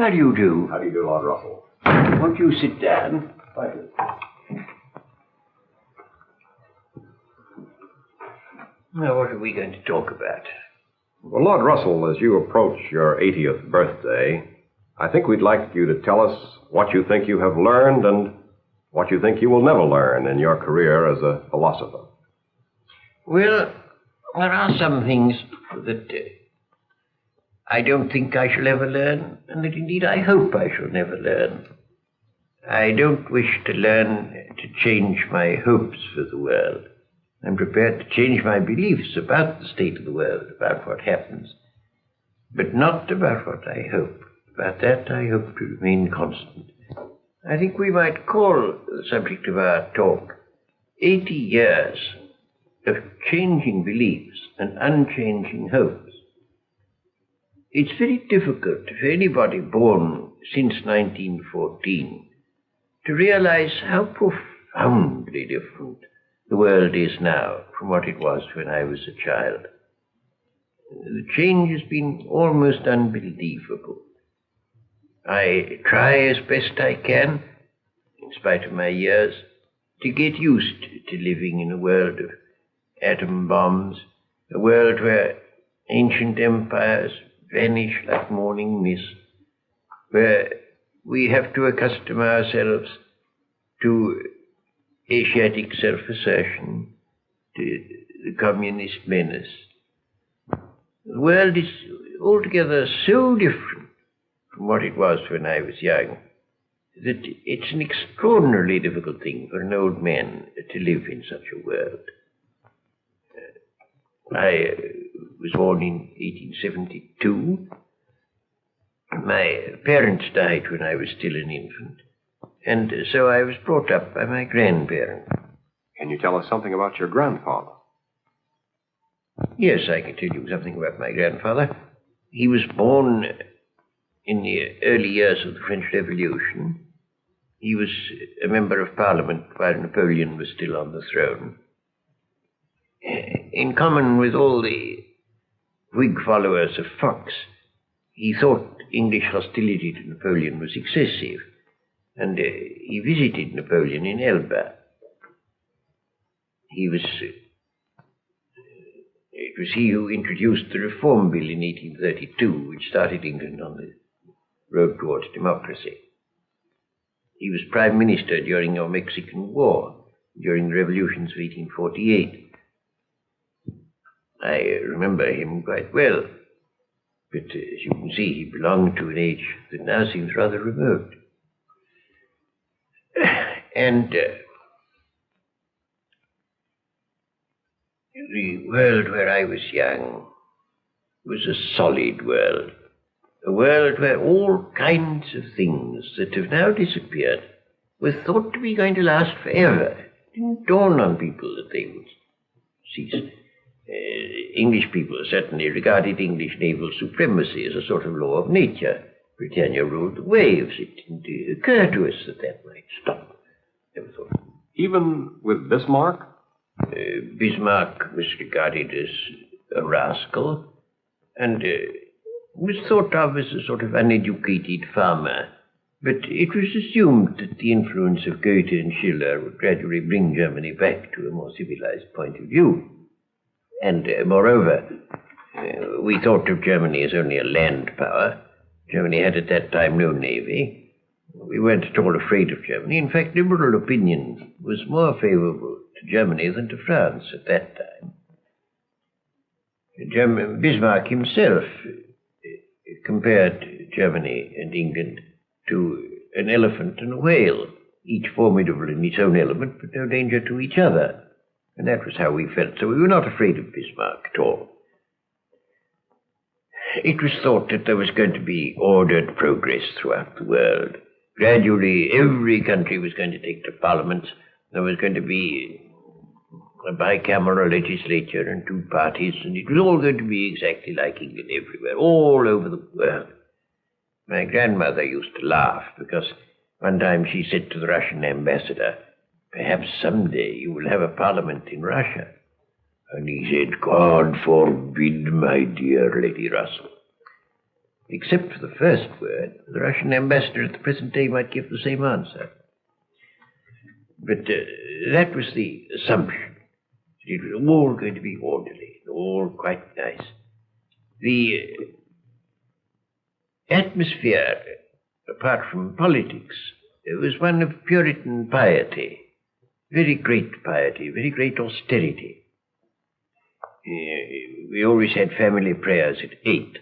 How do you do? How do you do, Lord Russell? Won't you sit down? Thank you. Now, what are we going to talk about? Well, Lord Russell, as you approach your 80th birthday, I think we'd like you to tell us what you think you have learned and what you think you will never learn in your career as a philosopher. Well, there are some things that I don't think I shall ever learn, and that indeed I hope I shall never learn. I don't wish to learn to change my hopes for the world. I'm prepared to change my beliefs about the state of the world, about what happens, but not about what I hope. About that I hope to remain constant. I think we might call the subject of our talk 80 years of changing beliefs and unchanging hopes. It's very difficult for anybody born since 1914 to realize how profoundly different the world is now from what it was when I was a child. The change has been almost unbelievable. I try as best I can, in spite of my years, to get used to living in a world of atom bombs, a world where ancient empires vanish like morning mist, where we have to accustom ourselves to Asiatic self-assertion, to the communist menace. The world is altogether so different from what it was when I was young that it's an extraordinarily difficult thing for an old man to live in such a world. I was born in 1872. My parents died when I was still an infant, and so I was brought up by my grandparents. Can you tell us something about your grandfather? Yes, I can tell you something about my grandfather. He was born in the early years of the French Revolution. He was a member of Parliament while Napoleon was still on the throne. In common with all the Whig followers of Fox, he thought English hostility to Napoleon was excessive, and he visited Napoleon in Elba. It was he who introduced the Reform Bill in 1832, which started England on the road towards democracy. He was Prime Minister during the Mexican War, during the revolutions of 1848. I remember him quite well, but as you can see, he belonged to an age that now seems rather remote. And the world where I was young was a solid world, a world where all kinds of things that have now disappeared were thought to be going to last forever. It didn't dawn on people that they would cease. English people certainly regarded English naval supremacy as a sort of law of nature. Britannia ruled the waves. It didn't occur to us that that might stop. Never thought. Even with Bismarck? Bismarck was regarded as a rascal and was thought of as a sort of uneducated farmer. But it was assumed that the influence of Goethe and Schiller would gradually bring Germany back to a more civilized point of view. And moreover, we thought of Germany as only a land power. Germany had at that time no navy. We weren't at all afraid of Germany. In fact, liberal opinion was more favorable to Germany than to France at that time. Bismarck himself compared Germany and England to an elephant and a whale, each formidable in its own element, but no danger to each other. And that was how we felt, so we were not afraid of Bismarck at all. It was thought that there was going to be ordered progress throughout the world. Gradually, every country was going to take to parliaments. There was going to be a bicameral legislature and two parties, and it was all going to be exactly like England everywhere, all over the world. My grandmother used to laugh because one time she said to the Russian ambassador, "Perhaps someday you will have a parliament in Russia." And he said, "God forbid, my dear Lady Russell." Except for the first word, the Russian ambassador at the present day might give the same answer. But that was the assumption. It was all going to be orderly, all quite nice. The atmosphere, apart from politics, was one of Puritan piety, very great piety, very great austerity. We always had family prayers at 8,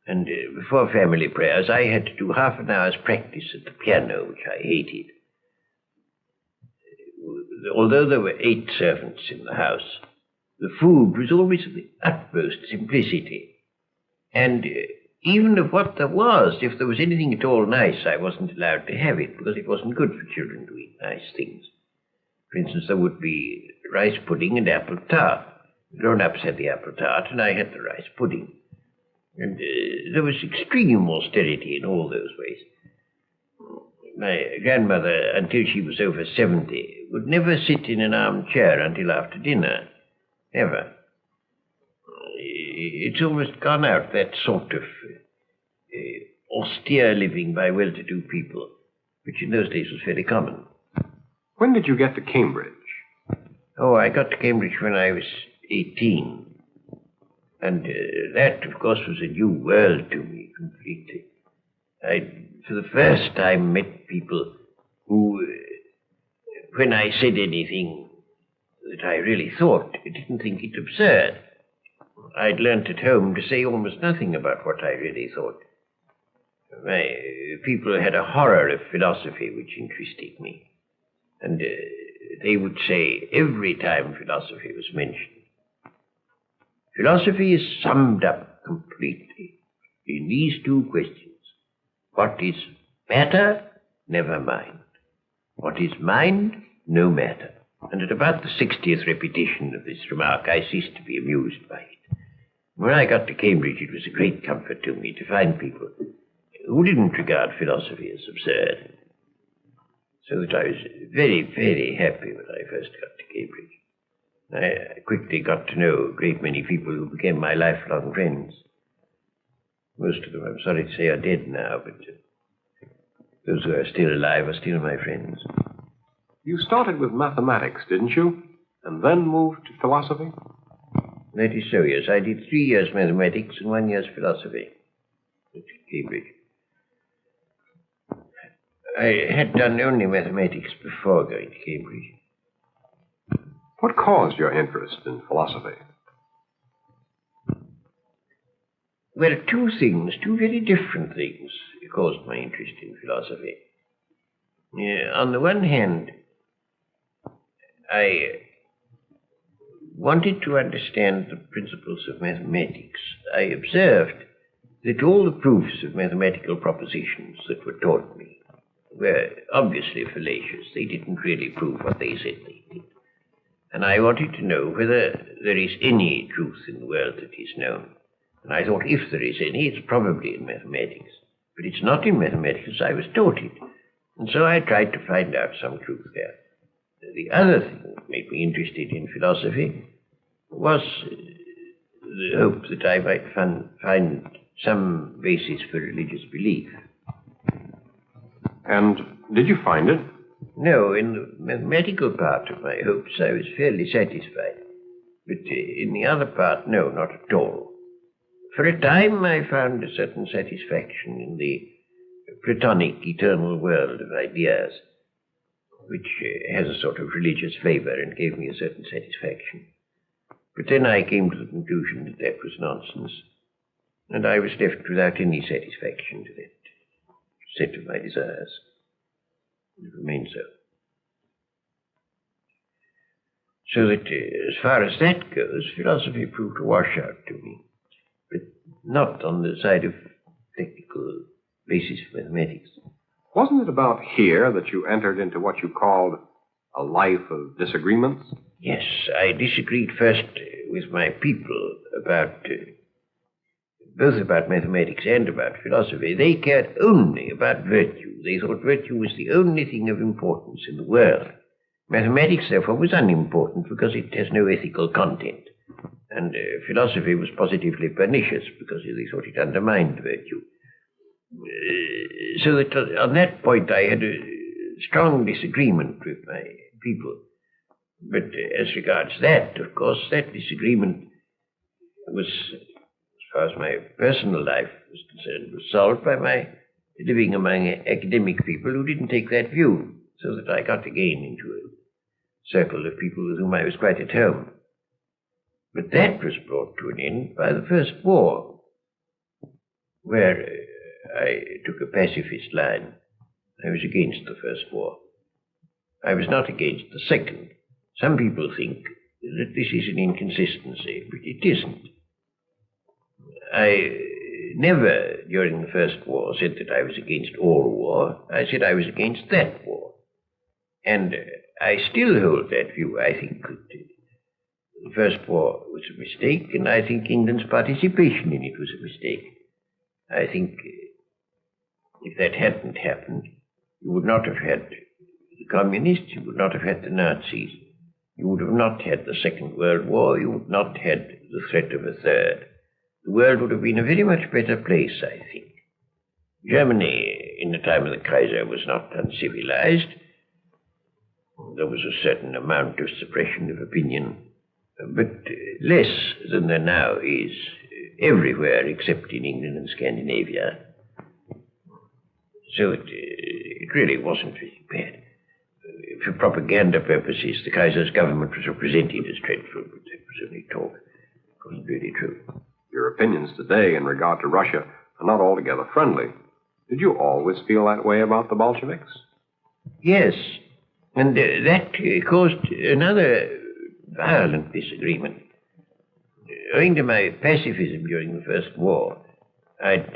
and before family prayers I had to do half an hour's practice at the piano, which I hated. Although there were 8 servants in the house, the food was always of the utmost simplicity. And even of what there was, if there was anything at all nice, I wasn't allowed to have it, because it wasn't good for children to eat nice things. For instance, there would be rice pudding and apple tart. Grown-ups had the apple tart, and I had the rice pudding. And there was extreme austerity in all those ways. My grandmother, until she was over 70, would never sit in an armchair until after dinner. Never. It's almost gone out, that sort of austere living by well-to-do people, which in those days was very common. When did you get to Cambridge? Oh, I got to Cambridge when I was 18. And that, of course, was a new world to me completely. I, for the first time, met people who, when I said anything that I really thought, didn't think it absurd. I'd learnt at home to say almost nothing about what I really thought. People had a horror of philosophy which interested me. And they would say every time philosophy was mentioned, philosophy is summed up completely in these 2 questions. What is matter? Never mind. What is mind? No matter. And at about the 60th repetition of this remark, I ceased to be amused by it. When I got to Cambridge, it was a great comfort to me to find people who didn't regard philosophy as absurd. So that I was very, very happy when I first got to Cambridge. I quickly got to know a great many people who became my lifelong friends. Most of them, I'm sorry to say, are dead now, but those who are still alive are still my friends. You started with mathematics, didn't you? And then moved to philosophy? That is so, yes. I did 3 years mathematics and 1 year's philosophy at Cambridge. I had done only mathematics before going to Cambridge. What caused your interest in philosophy? Well, 2 things, 2 very different things caused my interest in philosophy. On the one hand, I wanted to understand the principles of mathematics. I observed that all the proofs of mathematical propositions that were taught me were obviously fallacious. They didn't really prove what they said they did. And I wanted to know whether there is any truth in the world that is known. And I thought if there is any, it's probably in mathematics. But it's not in mathematics as I was taught it. And so I tried to find out some truth there. The other thing that made me interested in philosophy was the hope that I might find some basis for religious belief. And did you find it? No, in the mathematical part of my hopes I was fairly satisfied. But in the other part, no, not at all. For a time I found a certain satisfaction in the Platonic eternal world of ideas, which has a sort of religious flavor and gave me a certain satisfaction. But then I came to the conclusion that that was nonsense, and I was left without any satisfaction to that set of my desires. It remained so. So that as far as that goes, philosophy proved a washout to me, but not on the side of technical basis for mathematics. Wasn't it about here that you entered into what you called a life of disagreements? Yes, I disagreed first with my people about both about mathematics and about philosophy. They cared only about virtue. They thought virtue was the only thing of importance in the world. Mathematics, therefore, was unimportant because it has no ethical content. And philosophy was positively pernicious because they thought it undermined virtue. So that on that point I had a strong disagreement with my people. But as regards that, of course, that disagreement was, as far as my personal life was concerned, was solved by my living among academic people who didn't take that view, so that I got again into a circle of people with whom I was quite at home. But that was brought to an end by the First War, where I took a pacifist line. I was against the First War. I was not against the Second. Some people think that this is an inconsistency, but it isn't. I never, during the First War, said that I was against all war. I said I was against that war. And I still hold that view. I think that the First War was a mistake, and I think England's participation in it was a mistake. I think if that hadn't happened, you would not have had the communists, you would not have had the Nazis, you would have not had the Second World War, you would not have had the threat of a third. The world would have been a very much better place, I think. Germany, in the time of the Kaiser, was not uncivilized. There was a certain amount of suppression of opinion, but less than there now is everywhere except in England and Scandinavia. So it really wasn't very bad. For propaganda purposes, the Kaiser's government was represented as dreadful, but that was only talk. It wasn't really true. Your opinions today in regard to Russia are not altogether friendly. Did you always feel that way about the Bolsheviks? Yes, and that caused another violent disagreement. Owing to my pacifism during the First War, I'd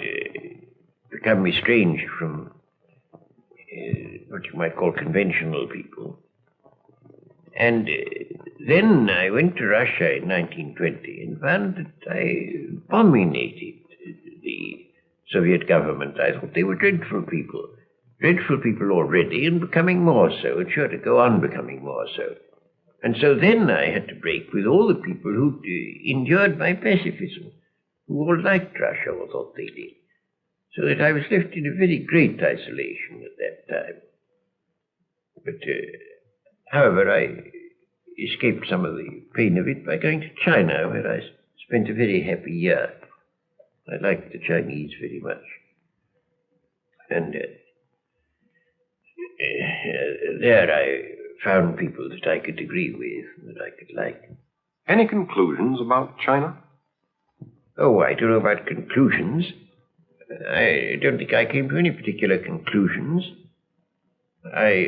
become estranged from what you might call conventional people. And then I went to Russia in 1920 and found that I abominated the Soviet government. I thought they were dreadful people already and becoming more so, and sure to go on becoming more so. And so then I had to break with all the people who endured my pacifism, who all liked Russia or thought they did. So that I was left in a very great isolation at that time. But, however, I escaped some of the pain of it by going to China, where I spent a very happy year. I liked the Chinese very much. And there I found people that I could agree with, that I could like. Any conclusions about China? Oh, I don't know about conclusions. I don't think I came to any particular conclusions. I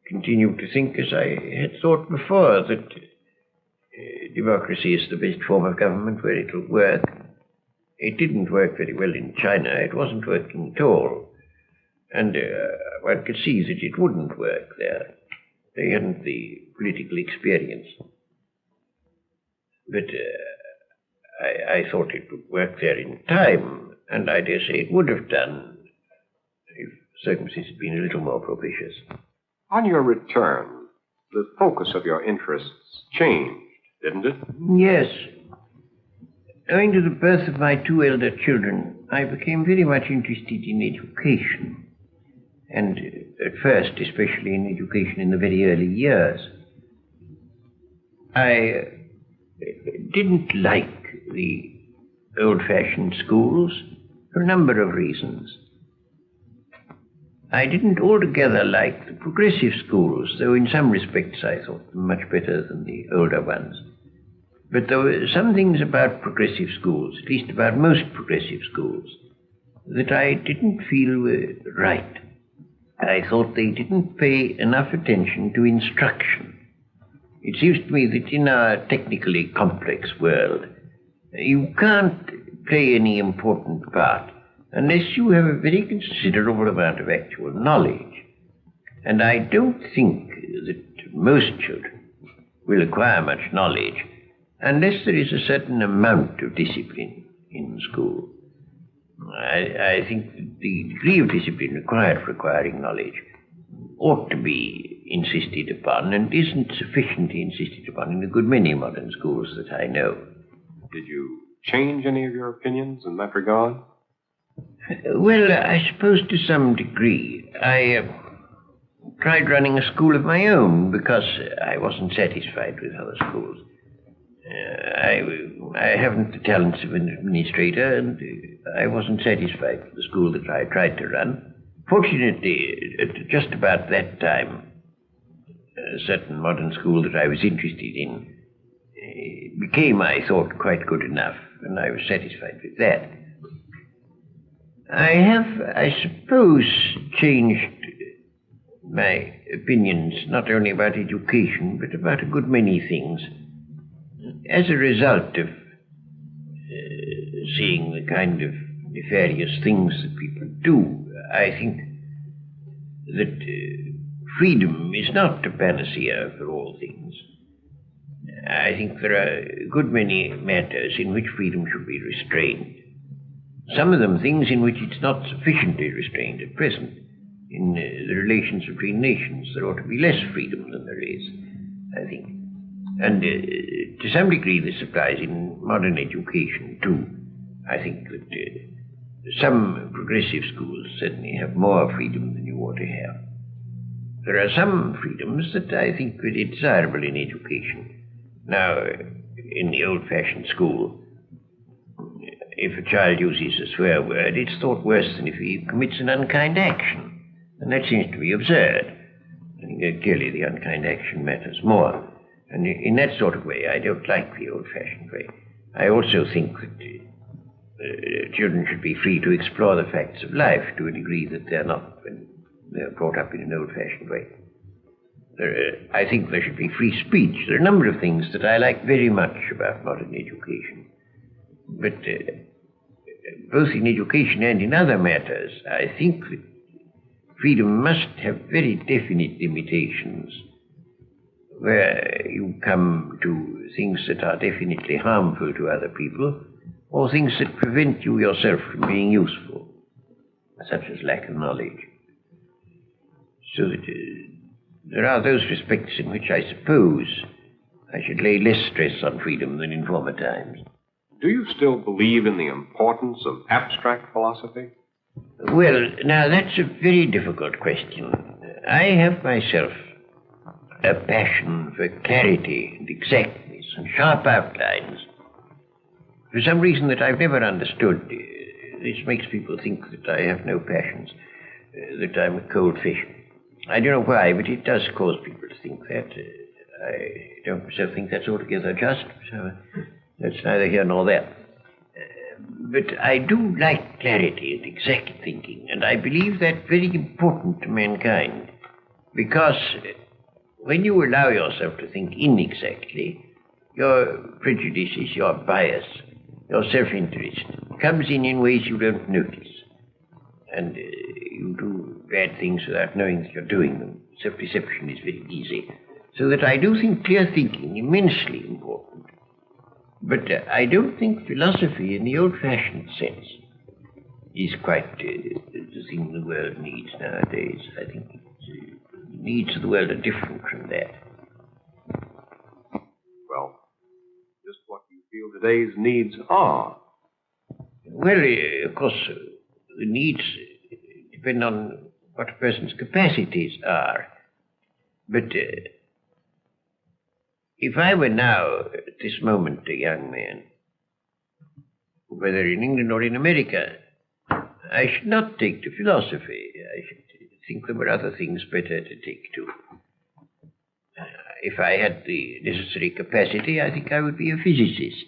continue to think as I had thought before, that democracy is the best form of government where it will work. It didn't work very well in China. It wasn't working at all. And one could see that it wouldn't work there. They hadn't the political experience. But I thought it would work there in time. And I dare say it would have done if circumstances had been a little more propitious. On your return, the focus of your interests changed, didn't it? Yes. Owing to the birth of my two elder children, I became very much interested in education. And at first, especially in education in the very early years. I didn't like the old-fashioned schools for a number of reasons. I didn't altogether like the progressive schools, though in some respects I thought them much better than the older ones. But there were some things about progressive schools, at least about most progressive schools, that I didn't feel were right. I thought they didn't pay enough attention to instruction. It seems to me that in our technically complex world, you can't play any important part unless you have a very considerable amount of actual knowledge. And I don't think that most children will acquire much knowledge unless there is a certain amount of discipline in school. I think that the degree of discipline required for acquiring knowledge ought to be insisted upon, and isn't sufficiently insisted upon in a good many modern schools that I know. Did you change any of your opinions in that regard? Well, I suppose to some degree. I tried running a school of my own because I wasn't satisfied with other schools. I haven't the talents of an administrator, and I wasn't satisfied with the school that I tried to run. Fortunately, at just about that time, a certain modern school that I was interested in became, I thought, quite good enough, and I was satisfied with that. I have, I suppose, changed my opinions not only about education, but about a good many things, as a result of seeing the kind of nefarious things that people do. I think that freedom is not a panacea for all things. I think there are a good many matters in which freedom should be restrained. Some of them things in which it's not sufficiently restrained at present. In the relations between nations, there ought to be less freedom than there is, I think. And to some degree this applies in modern education too. I think that some progressive schools certainly have more freedom than you ought to have. There are some freedoms that I think are desirable in education. Now, in the old-fashioned school, if a child uses a swear word, it's thought worse than if he commits an unkind action. And that seems to be absurd. I think that clearly the unkind action matters more. And in that sort of way, I don't like the old-fashioned way. I also think that children should be free to explore the facts of life to a degree that they're not when they're brought up in an old-fashioned way. I think there should be free speech. There are a number of things that I like very much about modern education. But both in education and in other matters, I think that freedom must have very definite limitations where you come to things that are definitely harmful to other people or things that prevent you yourself from being useful, such as lack of knowledge. So that there are those respects in which I suppose I should lay less stress on freedom than in former times. Do you still believe in the importance of abstract philosophy? Well, now that's a very difficult question. I have myself a passion for clarity and exactness and sharp outlines. For some reason that I've never understood, this makes people think that I have no passions, that I'm a cold fish. I don't know why, but it does cause people to think that. I don't myself think that's altogether just, so that's neither here nor there. But I do like clarity and exact thinking, and I believe that very important to mankind, because when you allow yourself to think inexactly, your prejudices, your bias, your self-interest comes in ways you don't notice. And you do bad things without knowing that you're doing them. Self-deception is very easy. So that I do think clear thinking immensely important. But I don't think philosophy in the old-fashioned sense is quite the thing the world needs nowadays. I think the needs of the world are different from that. Well, just what do you feel today's needs are? Well, of course, the needs depend on what a person's capacities are. But if I were now, at this moment, a young man, whether in England or in America, I should not take to philosophy. I should think there were other things better to take to. If I had the necessary capacity, I think I would be a physicist.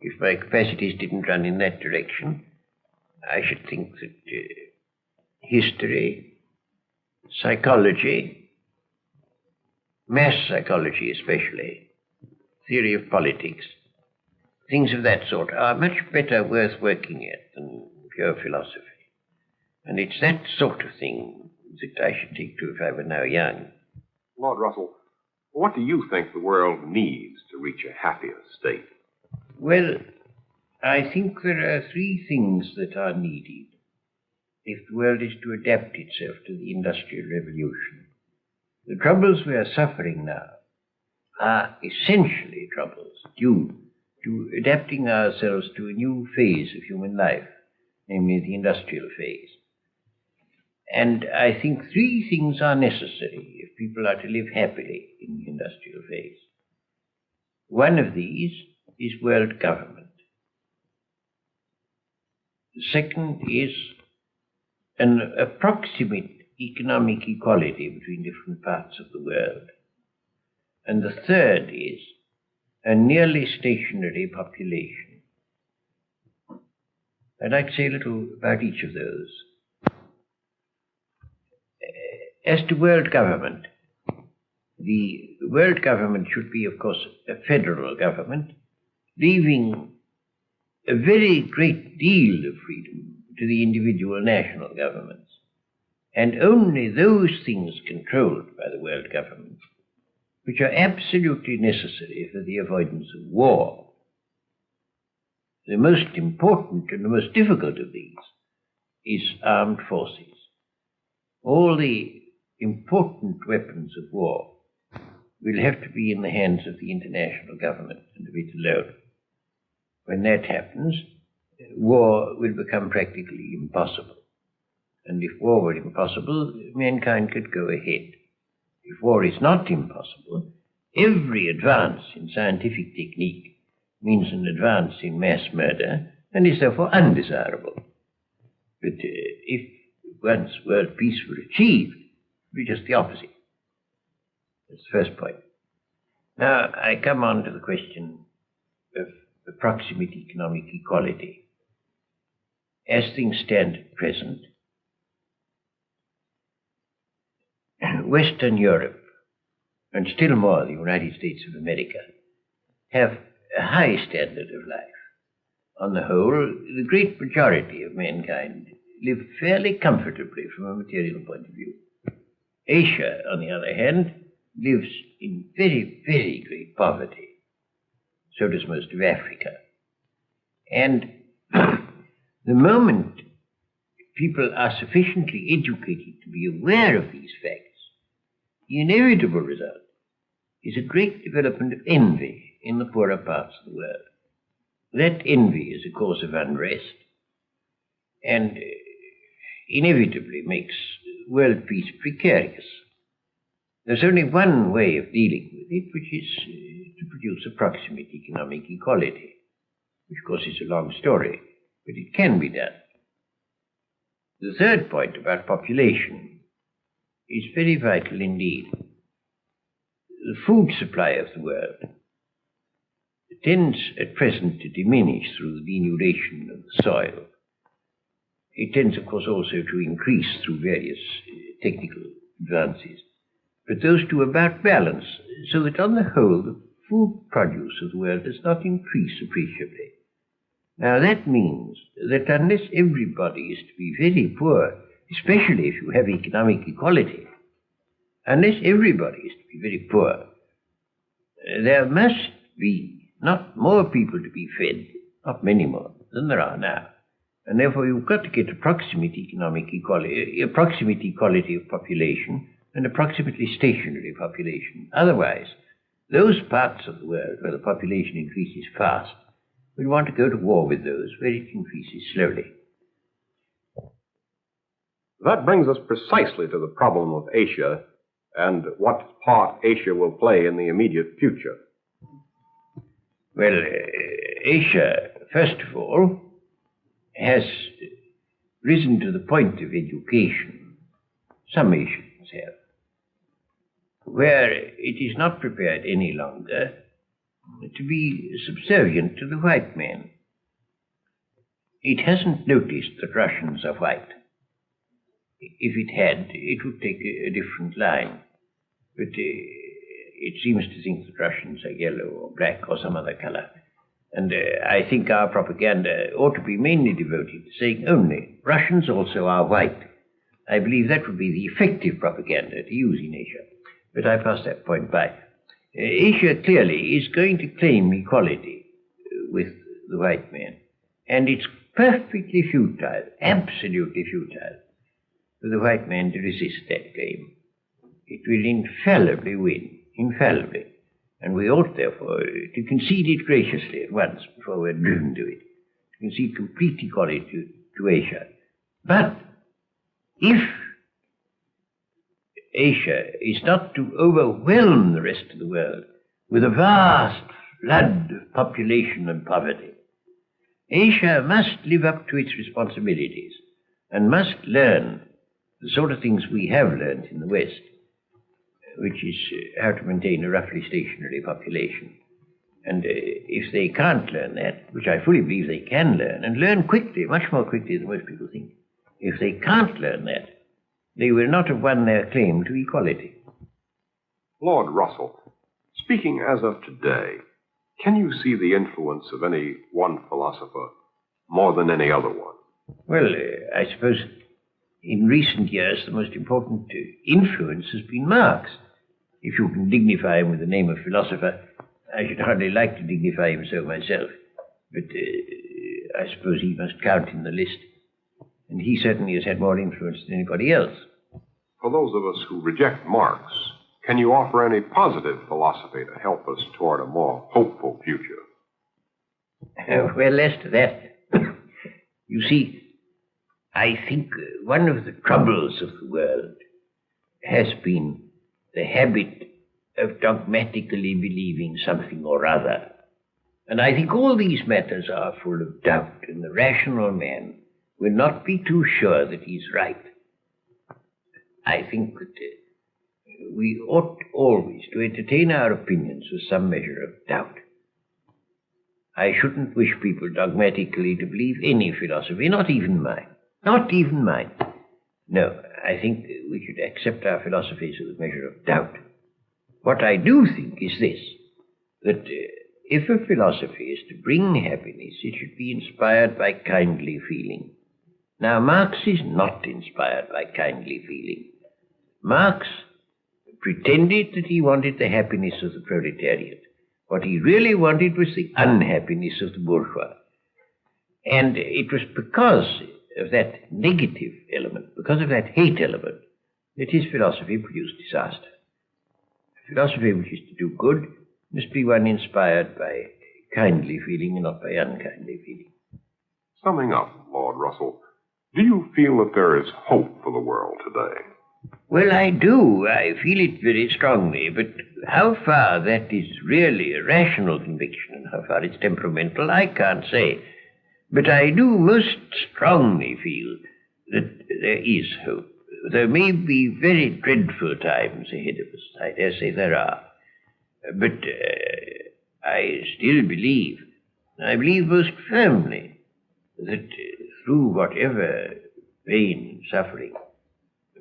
If my capacities didn't run in that direction, I should think that history, psychology, mass psychology especially, theory of politics, things of that sort are much better worth working at than pure philosophy. And it's that sort of thing that I should take to if I were now young. Lord Russell, what do you think the world needs to reach a happier state? Well, I think there are three things that are needed if the world is to adapt itself to the Industrial Revolution. The troubles we are suffering now are essentially troubles due to adapting ourselves to a new phase of human life, namely the industrial phase. And I think three things are necessary if people are to live happily in the industrial phase. One of these is world government. The second is an approximate economic equality between different parts of the world. And the third is a nearly stationary population. I'd like to say a little about each of those. As to world government, the world government should be, of course, a federal government, leaving a very great deal of freedom to the individual national governments, and only those things controlled by the world government which are absolutely necessary for the avoidance of war. The most important and the most difficult of these is armed forces. All the important weapons of war will have to be in the hands of the international government and of it alone. When that happens, war will become practically impossible. And if war were impossible, mankind could go ahead. If war is not impossible, every advance in scientific technique means an advance in mass murder and is therefore undesirable. But if once world peace were achieved, it would be just the opposite. That's the first point. Now I come on to the question of approximate economic equality. As things stand at present, Western Europe, and still more the United States of America, have a high standard of life. On the whole, the great majority of mankind live fairly comfortably from a material point of view. Asia, on the other hand, lives in very, very great poverty. So does most of Africa. And the moment people are sufficiently educated to be aware of these facts, the inevitable result is a great development of envy in the poorer parts of the world. That envy is a cause of unrest and inevitably makes world peace precarious. There's only one way of dealing with it, which is to produce approximate economic equality, which of course is a long story, but it can be done. The third point about population is very vital indeed. The food supply of the world tends at present to diminish through the denudation of the soil. It tends, of course, also to increase through various technical advances. But those two about balance, so that on the whole the food produce of the world does not increase appreciably. Now that means that unless everybody is to be very poor, especially if you have economic equality, unless everybody is to be very poor, there must be not more people to be fed, not many more than there are now. And therefore you've got to get approximate economic equality, approximate equality of population, and approximately stationary population. Otherwise, those parts of the world where the population increases fast will want to go to war with those where it increases slowly. That brings us precisely to the problem of Asia and what part Asia will play in the immediate future. Well, Asia, first of all, has risen to the point of education. Some Asians have, where it is not prepared any longer to be subservient to the white man. It hasn't noticed that Russians are white. If it had, it would take a different line. But it seems to think that Russians are yellow or black or some other color. And I think our propaganda ought to be mainly devoted to saying only Russians also are white. I believe that would be the effective propaganda to use in Asia. But I pass that point by. Asia clearly is going to claim equality with the white man. And it's perfectly futile, absolutely futile, for the white man to resist that claim. It will infallibly win, infallibly. And we ought, therefore, to concede it graciously at once before we're driven to it. To concede complete equality to Asia. But if Asia is not to overwhelm the rest of the world with a vast flood of population and poverty, Asia must live up to its responsibilities and must learn the sort of things we have learned in the West, which is how to maintain a roughly stationary population. And if they can't learn that, which I fully believe they can learn, and learn quickly, much more quickly than most people think, if they can't learn that, they will not have won their claim to equality. Lord Russell, speaking as of today, can you see the influence of any one philosopher more than any other one? Well, I suppose in recent years the most important influence has been Marx. If you can dignify him with the name of philosopher, I should hardly like to dignify him so myself, but I suppose he must count in the list. And he certainly has had more influence than anybody else. For those of us who reject Marx, can you offer any positive philosophy to help us toward a more hopeful future? Well, as to that, you see, I think one of the troubles of the world has been the habit of dogmatically believing something or other. And I think all these matters are full of doubt, and the rational man will not be too sure that he's right. I think that we ought always to entertain our opinions with some measure of doubt. I shouldn't wish people dogmatically to believe any philosophy, not even mine. Not even mine. No, I think we should accept our philosophies with a measure of doubt. What I do think is this, that if a philosophy is to bring happiness, it should be inspired by kindly feeling. Now, Marx is not inspired by kindly feeling. Marx pretended that he wanted the happiness of the proletariat. What he really wanted was the unhappiness of the bourgeois. And it was because of that negative element, because of that hate element, that his philosophy produced disaster. A philosophy which is to do good must be one inspired by kindly feeling and not by unkindly feeling. Summing up, Lord Russell, do you feel that there is hope for the world today? Well, I do. I feel it very strongly, but how far that is really a rational conviction and how far it's temperamental, I can't say. But I do most strongly feel that there is hope. There may be very dreadful times ahead of us. I dare say there are. But I still believe, I believe most firmly, that through whatever pain and suffering,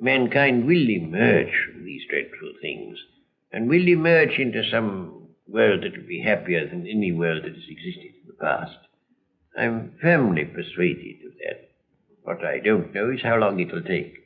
mankind will emerge from these dreadful things and will emerge into some world that will be happier than any world that has existed in the past. I'm firmly persuaded of that. What I don't know is how long it will take.